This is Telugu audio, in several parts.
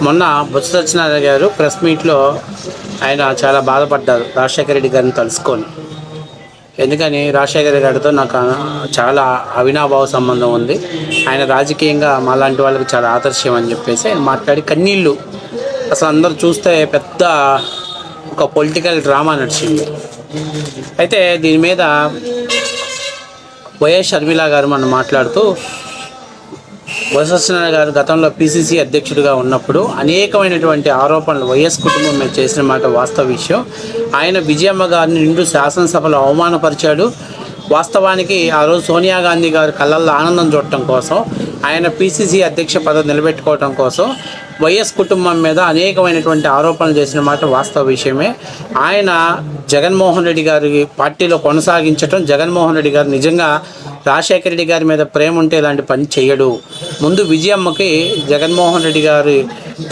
మొన్న బొత్స సత్యనారాయణ గారు ప్రెస్ మీట్లో ఆయన చాలా బాధపడ్డారు రాజశేఖర రెడ్డి గారిని తలుసుకొని. ఎందుకని రాజశేఖర రెడ్డి గారితో నాకు చాలా అవినాభావ సంబంధం ఉంది, ఆయన రాజకీయంగా మాలాంటి వాళ్ళకి చాలా ఆదర్శం అని చెప్పేసి ఆయన మాట్లాడి కన్నీళ్ళు. అసలు అందరూ చూస్తే పెద్ద ఒక పొలిటికల్ డ్రామా నడిచింది. అయితే దీని మీద వైఎస్ షర్మిల గారు మనం మాట్లాడుతూ, బొత్స సత్యనారాయణ గారు గతంలో పిసిసి అధ్యక్షుడిగా ఉన్నప్పుడు అనేకమైనటువంటి ఆరోపణలు వైఎస్ కుటుంబం మీద చేసిన మాట వాస్తవ విషయం. ఆయన విజయమ్మ గారిని నిండు శాసనసభలో అవమానపరిచాడు. వాస్తవానికి ఆ రోజు సోనియా గాంధీ గారి కళ్ళల్లో ఆనందం చూడటం కోసం, ఆయన పిసిసి అధ్యక్ష పదవి నిలబెట్టుకోవటం కోసం వైఎస్ కుటుంబం మీద అనేకమైనటువంటి ఆరోపణలు చేసిన మాట వాస్తవ విషయమే. ఆయన జగన్మోహన్ రెడ్డి గారి పార్టీలో కొనసాగించడం, జగన్మోహన్ రెడ్డి గారు నిజంగా రాజశేఖర రెడ్డి గారి మీద ప్రేమ ఉంటే ఇలాంటి పని చేయడు. ముందు విజయమ్మకి జగన్మోహన్ రెడ్డి గారి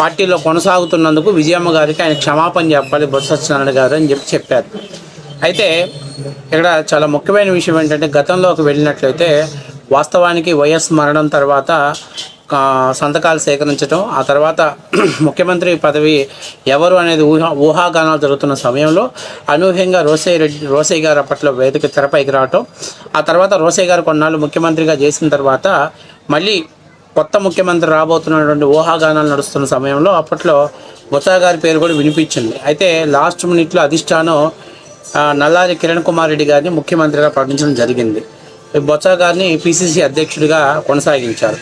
పార్టీలో కొనసాగుతున్నందుకు విజయమ్మ గారికి ఆయన క్షమాపణ చెప్పాలి బొత్స సత్యనారాయణ గారు అని చెప్పారు. అయితే ఇక్కడ చాలా ముఖ్యమైన విషయం ఏంటంటే, గతంలోకి వెళ్ళినట్లయితే వాస్తవానికి వైఎస్ మరణం తర్వాత సంతకాలు సేకరించడం, ఆ తర్వాత ముఖ్యమంత్రి పదవి ఎవరు అనేది ఊహాగానాలు జరుగుతున్న సమయంలో అనూహ్యంగా రోసయ్య గారు అప్పట్లో వేదిక తెరపైకి రావటం, ఆ తర్వాత రోసయ్య గారు కొన్నాళ్ళు ముఖ్యమంత్రిగా చేసిన తర్వాత మళ్ళీ కొత్త ముఖ్యమంత్రి రాబోతున్నటువంటి ఊహాగానాలు నడుస్తున్న సమయంలో అప్పట్లో బొత్స గారి పేరు కూడా వినిపించింది. అయితే లాస్ట్ మినిట్లో అధిష్టానం నల్లారి కిరణ్ కుమార్ రెడ్డి గారిని ముఖ్యమంత్రిగా ప్రకటించడం జరిగింది. బొత్స గారిని పిసిసి అధ్యక్షుడిగా కొనసాగించారు.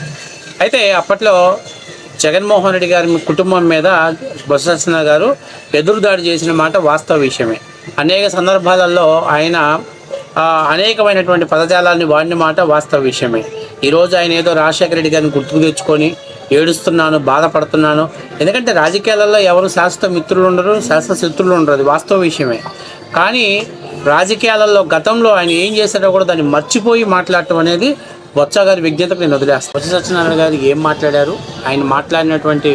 అయితే అప్పట్లో జగన్మోహన్ రెడ్డి గారి కుటుంబం మీద బొత్స సత్యనారాయణ గారు ఎదురుదాడి చేసిన మాట వాస్తవ విషయమే. అనేక సందర్భాలలో ఆయన అనేకమైనటువంటి పదజాలాన్ని వాడిన మాట వాస్తవ విషయమే. ఈరోజు ఆయన ఏదో రాజశేఖర రెడ్డి గారిని గుర్తుకు తెచ్చుకొని ఏడుస్తున్నాను, బాధపడుతున్నాను. ఎందుకంటే రాజకీయాలలో ఎవరు శాశ్వత మిత్రులు ఉండరు, శాశ్వత శత్రులు ఉండరు, అది వాస్తవ విషయమే. కానీ రాజకీయాలలో గతంలో ఆయన ఏం చేశాడో కూడా దాన్ని మర్చిపోయి మాట్లాడటం అనేది బొత్స గారి విజ్ఞతకు నేను వదిలేస్తాను. బొత్స సత్యనారాయణ గారు ఏం మాట్లాడారు, ఆయన మాట్లాడినటువంటి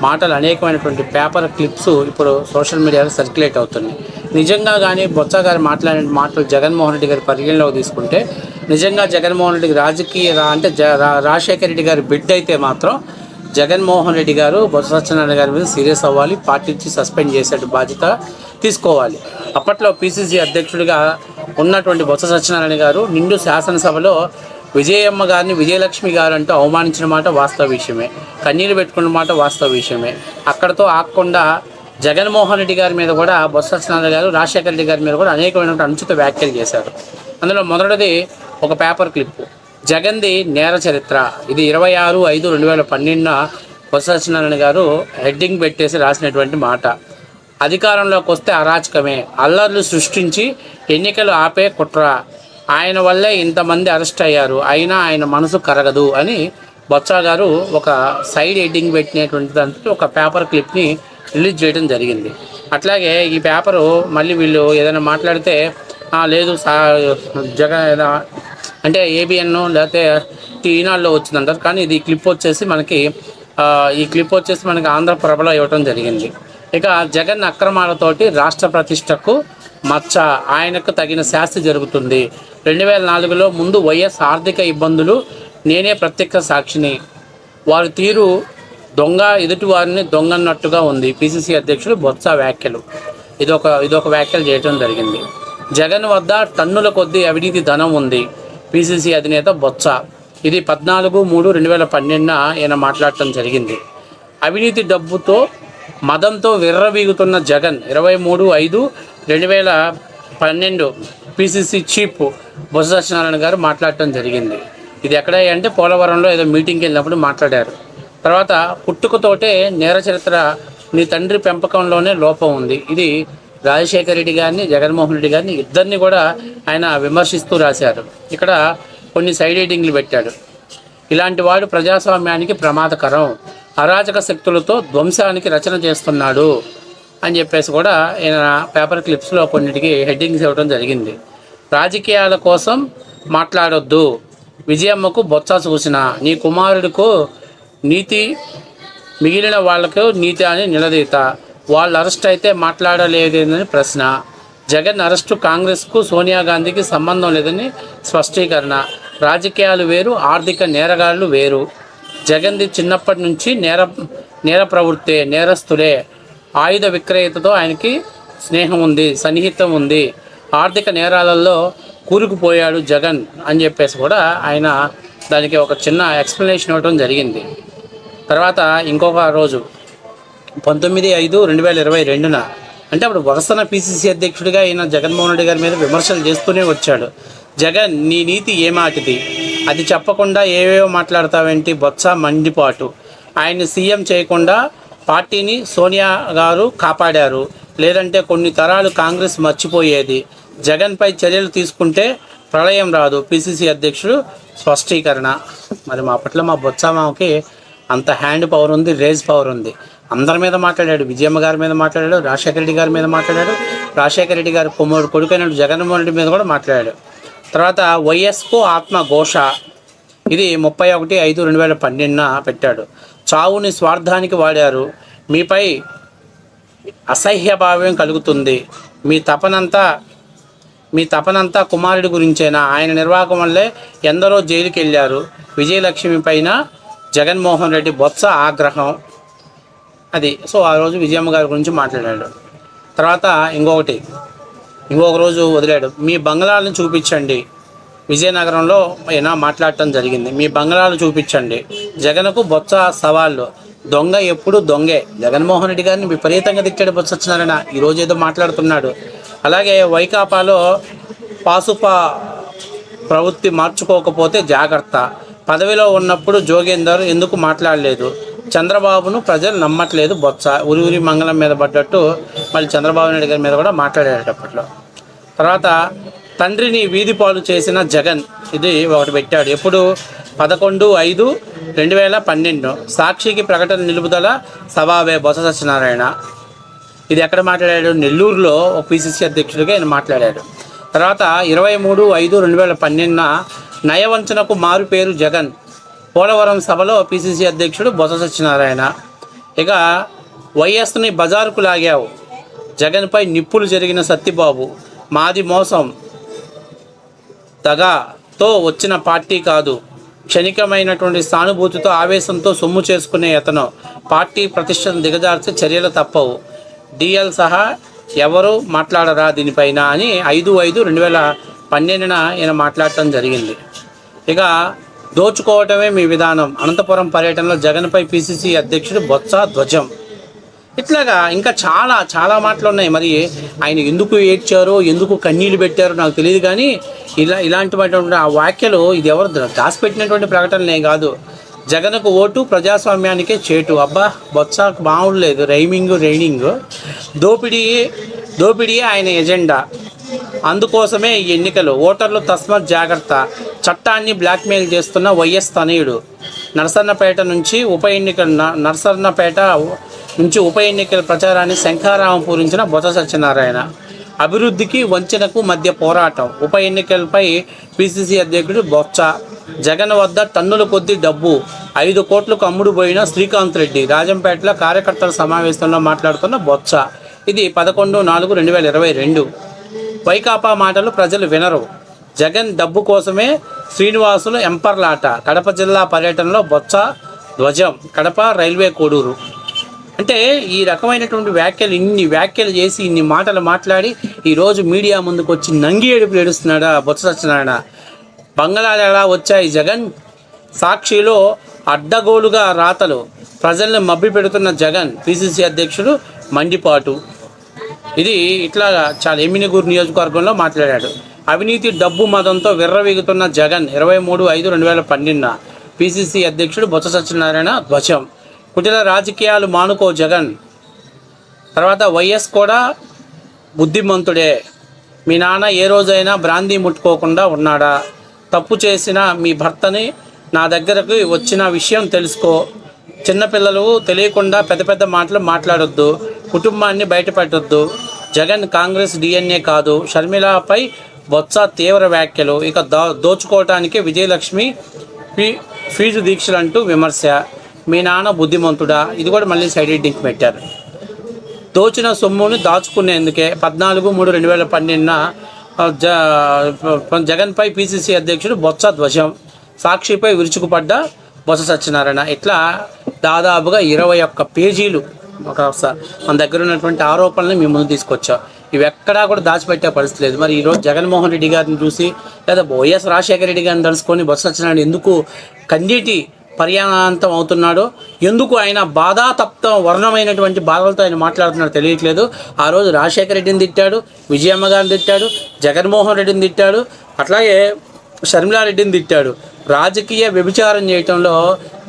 మాటలు అనేకమైనటువంటి పేపర్ క్లిప్స్ ఇప్పుడు సోషల్ మీడియాలో సర్క్యులేట్ అవుతున్నాయి. నిజంగా కానీ బొత్స గారు మాట్లాడిన మాటలు జగన్మోహన్ రెడ్డి గారి పరిగణలోకి తీసుకుంటే, నిజంగా జగన్మోహన్ రెడ్డి అంటే రాజశేఖర రెడ్డి గారి బిడ్డ అయితే మాత్రం జగన్మోహన్ రెడ్డి గారు బొత్స సత్యనారాయణ గారి మీద సీరియస్ అవ్వాలి, పార్టీ నుంచి సస్పెండ్ చేసే బాధ్యత తీసుకోవాలి. అప్పట్లో పిసిసి అధ్యక్షుడిగా ఉన్నటువంటి బొత్స సత్యనారాయణ గారు నిండు శాసనసభలో విజయమ్మ గారిని విజయలక్ష్మి గారు అంటూ అవమానించిన మాట వాస్తవ విషయమే, కన్నీళ్ళు పెట్టుకున్న మాట వాస్తవ విషయమే. అక్కడతో ఆగకుండా జగన్మోహన్ రెడ్డి గారి మీద కూడా బొత్స సత్యనారాయణ గారు రాజశేఖర రెడ్డి గారి మీద కూడా అనేకమైన అనుచిత వ్యాఖ్యలు చేశారు. అందులో మొదటిది ఒక పేపర్ క్లిప్, జగన్ది నేర చరిత్ర. ఇది 26/5/2012 బొత్స సత్యనారాయణ గారు హెడ్డింగ్ పెట్టేసి రాసినటువంటి మాట. అధికారంలోకి వస్తే అరాచకమే, అల్లర్లు సృష్టించి ఎన్నికలు ఆపే కుట్ర, ఆయన వల్లే ఇంతమంది అరెస్ట్ అయ్యారు, అయినా ఆయన మనసు కరగదు అని బొత్స గారు ఒక సైడ్ హెడ్డింగ్ పెట్టినటువంటి దాంట్లో ఒక పేపర్ క్లిప్ని రిలీజ్ చేయడం జరిగింది. అట్లాగే ఈ పేపరు మళ్ళీ వీళ్ళు ఏదైనా మాట్లాడితే లేదు జగన్ అంటే ఏబిఎన్ లేకపోతే ఈనాడులో వచ్చిందంటారు, కానీ ఇది క్లిప్ వచ్చేసి మనకి ఆంధ్రప్రభలో ఇవ్వటం జరిగింది. ఇక జగన్ అక్రమాలతోటి రాష్ట్ర ప్రతిష్టకు మచ్చ, ఆయనకు తగిన శాస్తి జరుగుతుంది. 2004లో ముందు వైఎస్ ఆర్థిక ఇబ్బందులు, నేనే ప్రత్యక్ష సాక్షిని, వారి తీరు దొంగ, ఎదుటి వారిని దొంగన్నట్టుగా ఉంది. పిసిసి అధ్యక్షుడు బొత్స వ్యాఖ్యలు, ఇదొక వ్యాఖ్యలు చేయడం జరిగింది. జగన్ వద్ద టన్నుల కొద్దీ అవినీతి ధనం ఉంది, పిసిసి అధినేత బొత్స. ఇది 14/3/2012 ఈయన మాట్లాడటం జరిగింది. అవినీతి డబ్బుతో మదంతో విర్రవీగుతున్న జగన్ 23/5/2012 పిసిసి చీఫ్ బొత్స సత్యనారాయణ గారు మాట్లాడటం జరిగింది. ఇది ఎక్కడ అంటే పోలవరంలో ఏదో మీటింగ్కి వెళ్ళినప్పుడు మాట్లాడారు. తర్వాత పుట్టుకతోటే నేర చరిత్ర, నీ తండ్రి పెంపకంలోనే లోపం ఉంది. ఇది రాజశేఖర రెడ్డి గారిని, జగన్మోహన్ రెడ్డి గారిని ఇద్దరిని కూడా ఆయన విమర్శిస్తూ రాశారు. ఇక్కడ కొన్ని సైడ్ హెడ్డింగ్లు పెట్టాడు. ఇలాంటి వాడు ప్రజాస్వామ్యానికి ప్రమాదకరం, అరాచక శక్తులతో ధ్వంసానికి రచన చేస్తున్నాడు అని చెప్పేసి కూడా ఈయన పేపర్ క్లిప్స్లో కొన్నిటికి హెడ్డింగ్స్ ఇవ్వడం జరిగింది. రాజకీయాల కోసం మాట్లాడొద్దు, విజయమ్మకు బొత్స సూచన, నీ కుమారుడికు నీతి, మిగిలిన వాళ్లకు నీతి అని నిలదీత, వాళ్ళు అరెస్ట్ అయితే మాట్లాడలేదని ప్రశ్న, జగన్ అరెస్టు కాంగ్రెస్కు సోనియా గాంధీకి సంబంధం లేదని స్పష్టీకరణ, రాజకీయాలు వేరు, ఆర్థిక నేరగాళ్లు వేరు, జగన్ది చిన్నప్పటి నుంచి నేర ప్రవృత్తే, నేరస్తులే, ఆయుధ విక్రయతతో ఆయనకి స్నేహం ఉంది, సన్నిహితం ఉంది, ఆర్థిక నేరాలలో కూరుకుపోయాడు జగన్ అని చెప్పేసి కూడా ఆయన దానికి ఒక చిన్న ఎక్స్ప్లెనేషన్ ఇవ్వడం జరిగింది. తర్వాత ఇంకొక రోజు 19/5/2022 అంటే అప్పుడు వరుసన పిసిసి అధ్యక్షుడిగా అయిన జగన్మోహన్ రెడ్డి గారి మీద విమర్శలు చేస్తూనే వచ్చాడు. జగన్ నీ నీతి ఏమాటిది, అది చెప్పకుండా ఏవేవో మాట్లాడతావేంటి, బొత్స మండిపాటు, ఆయన్ని సీఎం చేయకుండా పార్టీని సోనియా గారు కాపాడారు, లేదంటే కొన్ని తరాలు కాంగ్రెస్ మర్చిపోయేది, జగన్పై చర్యలు తీసుకుంటే ప్రళయం రాదు, పిసిసి అధ్యక్షుడు స్పష్టీకరణ. మరి మా పట్ల మా బొత్స మామకి అంత హ్యాండ్ పవర్ ఉంది, రేజ్ పవర్ ఉంది. అందరి మీద మాట్లాడాడు, విజయమ్మ గారి మీద మాట్లాడాడు, రాజశేఖర రెడ్డి గారి మీద మాట్లాడాడు, రాజశేఖర రెడ్డి గారి కొడుకైన జగన్మోహన్ రెడ్డి మీద కూడా మాట్లాడాడు. తర్వాత వైఎస్కు ఆత్మఘోష, ఇది 31/5/2012 పెట్టాడు. చావుని స్వార్థానికి వాడారు, మీపై అసహ్యభావం కలుగుతుంది, మీ తపనంతా కుమారుడి గురించేనా, ఆయన నిర్వాహకం వల్లే ఎందరో జైలుకి వెళ్ళారు, విజయలక్ష్మి పైన జగన్మోహన్ రెడ్డి బొత్స ఆగ్రహం. అది సో ఆ రోజు విజయమ్మ గారి గురించి మాట్లాడాడు. తర్వాత ఇంకొక రోజు వదిలాడు, మీ బంగ్లాలను చూపించండి, విజయనగరంలో అయినా మాట్లాడటం జరిగింది, మీ బంగ్లాలు చూపించండి, జగన్కు బొత్స సవాళ్ళు, దొంగ ఎప్పుడు దొంగే, జగన్మోహన్ రెడ్డి గారిని విపరీతంగా తిట్టాడు బొత్స సత్యనారాయణ, ఈరోజు ఏదో మాట్లాడుతున్నాడు. అలాగే వైకాపాలో పాసుప ప్రవృత్తి మార్చుకోకపోతే జాగ్రత్త, పదవిలో ఉన్నప్పుడు జోగేందర్ ఎందుకు మాట్లాడలేదు, చంద్రబాబును ప్రజలు నమ్మట్లేదు బొత్స, ఉరి మంగళం మీద పడ్డట్టు మళ్ళీ చంద్రబాబు నాయుడు గారి మీద కూడా మాట్లాడేటప్పట్లో. తర్వాత తండ్రిని వీధి పాలు చేసిన జగన్, ఇది ఒకటి పెట్టాడు. ఎప్పుడు 11/5/2012 సాక్షికి ప్రకటన నిలుపుదల సవావే బొత్స సత్యనారాయణ. ఇది ఎక్కడ మాట్లాడాడు, నెల్లూరులో ఒక పిసిసి అధ్యక్షుడిగా ఆయన మాట్లాడాడు. తర్వాత 23/5/2012 నయవంచనకు మారు పేరు జగన్, పోలవరం సభలో పిసిసి అధ్యక్షుడు బొత్స సత్యనారాయణ. ఇక వైఎస్ని బజారుకు లాగావు, జగన్పై నిప్పులు జరిగిన సత్యబాబు, మాది మోసం దగాతో వచ్చిన పార్టీ కాదు, క్షణికమైనటువంటి సానుభూతితో ఆవేశంతో సొమ్ము చేసుకునే అతను, పార్టీ ప్రతిష్టను దిగజార్చే చర్యలు తప్పవు, డిఎల్ సహా ఎవరు మాట్లాడరా దీనిపైన అని 5/5/2012 ఈయన మాట్లాడటం జరిగింది. ఇక దోచుకోవటమే మీ విధానం, అనంతపురం పర్యటనలో జగన్పై పిసిసి అధ్యక్షుడు బొత్స ధ్వజం. ఇట్లాగా ఇంకా చాలా చాలా మాటలు ఉన్నాయి. మరి ఆయన ఎందుకు ఏడ్చారో, ఎందుకు కన్నీళ్ళు పెట్టారో నాకు తెలియదు, కానీ ఇలాంటిటువంటి ఆ వ్యాఖ్యలు ఇది ఎవరు దాచిపెట్టినటువంటి ప్రకటనలే కాదు. జగన్కు ఓటు ప్రజాస్వామ్యానికే చేటు, అబ్బా బొత్స మామూలు లేదు, రైనింగ్ దోపిడీ ఆయన ఎజెండా, అందుకోసమే ఈ ఎన్నికలు, ఓటర్లు తస్మత్ జాగ్రత్త, చట్టాన్ని బ్లాక్మెయిల్ చేస్తున్న వైఎస్ తనయుడు, నరసన్నపేట నుంచి ఉప ఎన్నికల ప్రచారాన్ని శంఖారావం పూరించిన బొత్స సత్యనారాయణ, అభివృద్ధికి వంచనకు మధ్య పోరాటం, ఉప ఎన్నికలపై పిసిసి అధ్యక్షుడు బొత్స, జగన్ వద్ద టన్నుల కొద్దీ డబ్బు, 5 కోట్లకు అమ్ముడుపోయిన శ్రీకాంత్ రెడ్డి, రాజంపేటలో కార్యకర్తల సమావేశంలో మాట్లాడుతున్న బొత్స. ఇది 11/4/2022. వైకాపా మాటలు ప్రజలు వినరు, జగన్ డబ్బు కోసమే శ్రీనివాసులు ఎంపర్లాట, కడప జిల్లా పర్యటనలో బొత్స ధ్వజం, కడప రైల్వే కోడూరు. అంటే ఈ రకమైనటువంటి ఇన్ని వ్యాఖ్యలు చేసి ఇన్ని మాటలు మాట్లాడి ఈరోజు మీడియా ముందుకు వచ్చి నంగి ఏడుపులు ఏడుస్తున్నాడా బొత్స సత్యనారాయణ. బంగ్లాలు ఎలా వచ్చాయి జగన్, సాక్షిలో అడ్డగోలుగా రాతలు, ప్రజల్ని మభ్య పెడుతున్న జగన్, పిసిసి అధ్యక్షుడు మండిపాటు. ఇది ఇట్లాగా చాలా ఎమ్మినిగూరు నియోజకవర్గంలో మాట్లాడాడు. అవినీతి డబ్బు మదంతో విర్రవీగుతున్న జగన్, 23/5/2012 పిసిసి అధ్యక్షుడు బొత్స సత్యనారాయణ ధ్వజం, కుటిల రాజకీయాలు మానుకో జగన్. తర్వాత వైఎస్ కూడా బుద్ధిమంతుడే, మీ నాన్న ఏ రోజైనా బ్రాందీ ముట్టుకోకుండా ఉన్నాడా, తప్పు చేసిన మీ భర్తని నా దగ్గరకు వచ్చిన విషయం తెలుసుకో, చిన్నపిల్లలు తెలియకుండా పెద్ద పెద్ద మాటలు మాట్లాడొద్దు, కుటుంబాన్ని బయటపెట్టొద్దు, జగన్ కాంగ్రెస్ డిఎన్ఏ కాదు, షర్మిలపై బొత్స తీవ్ర వ్యాఖ్యలు, ఇక దోచుకోవటానికి విజయలక్ష్మి ఫీజు దీక్షలంటూ విమర్శ, మీ నాన్న బుద్ధిమంతుడా, ఇది కూడా మళ్ళీ సైడ్ ఎడిటింగ్ పెట్టారు. దోచిన సొమ్మును దాచుకునేందుకే 14/3/2012 జగన్పై పిసిసి అధ్యక్షుడు బొత్స ధ్వజం, సాక్షిపై విరుచుకుపడ్డ బొత్స సత్యనారాయణ. ఇట్లా దాదాపుగా 21 పేజీలు మన దగ్గర ఉన్నటువంటి ఆరోపణలు మీ ముందు తీసుకొచ్చా. ఇవి ఎక్కడా కూడా దాచిపెట్టే పరిస్థితి లేదు. మరి ఈరోజు జగన్మోహన్ రెడ్డి గారిని చూసి లేదా వైఎస్ రాజశేఖర రెడ్డి గారిని తలుసుకొని బొత్స సత్యనారాయణ ఎందుకు కన్నీటి పర్యాంతం అవుతున్నాడో, ఎందుకు ఆయన బాధాతప్తం వర్ణమైనటువంటి బాధలతో ఆయన మాట్లాడుతున్నాడో తెలియట్లేదు. ఆ రోజు రాజశేఖర రెడ్డిని తిట్టాడు, విజయమ్మ గారిని తిట్టాడు, జగన్మోహన్ రెడ్డిని తిట్టాడు, అట్లాగే షర్మిలారెడ్డిని తిట్టాడు. రాజకీయ వ్యభిచారం చేయటంలో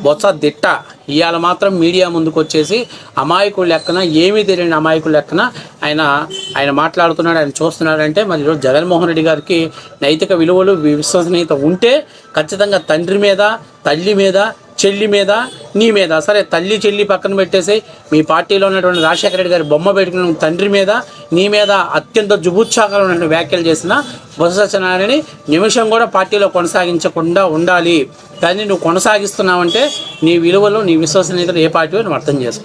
బొత్స దిట్ట. ఇవాళ మాత్రం మీడియా ముందుకు వచ్చేసి అమాయకుడు లెక్కన, ఏమీ తెలియని అమాయకుడు లెక్కన ఆయన మాట్లాడుతున్నాడు, ఆయన చూస్తున్నాడంటే మరి ఈరోజు జగన్మోహన్ రెడ్డి గారికి నైతిక విలువలు, విశ్వసనీయత ఉంటే ఖచ్చితంగా తండ్రి మీద, తల్లి మీద, చెల్లి మీద, నీ మీద, సరే తల్లి చెల్లి పక్కన పెట్టేసి మీ పార్టీలో ఉన్నటువంటి రాజశేఖర రెడ్డి గారి బొమ్మ పెట్టుకున్న తండ్రి మీద, నీ మీద అత్యంత జుగుత్సాకరమైన వ్యాఖ్యలు చేసిన బొత్స సత్యనారాయణని నిమిషం కూడా పార్టీలో కొనసాగించకుండా ఉండాలి. కానీ నువ్వు కొనసాగిస్తున్నావంటే నీ విలువలు, నీ విశ్వసనీయతలు ఏ పార్టీ నువ్వు అర్థం చేసుకో.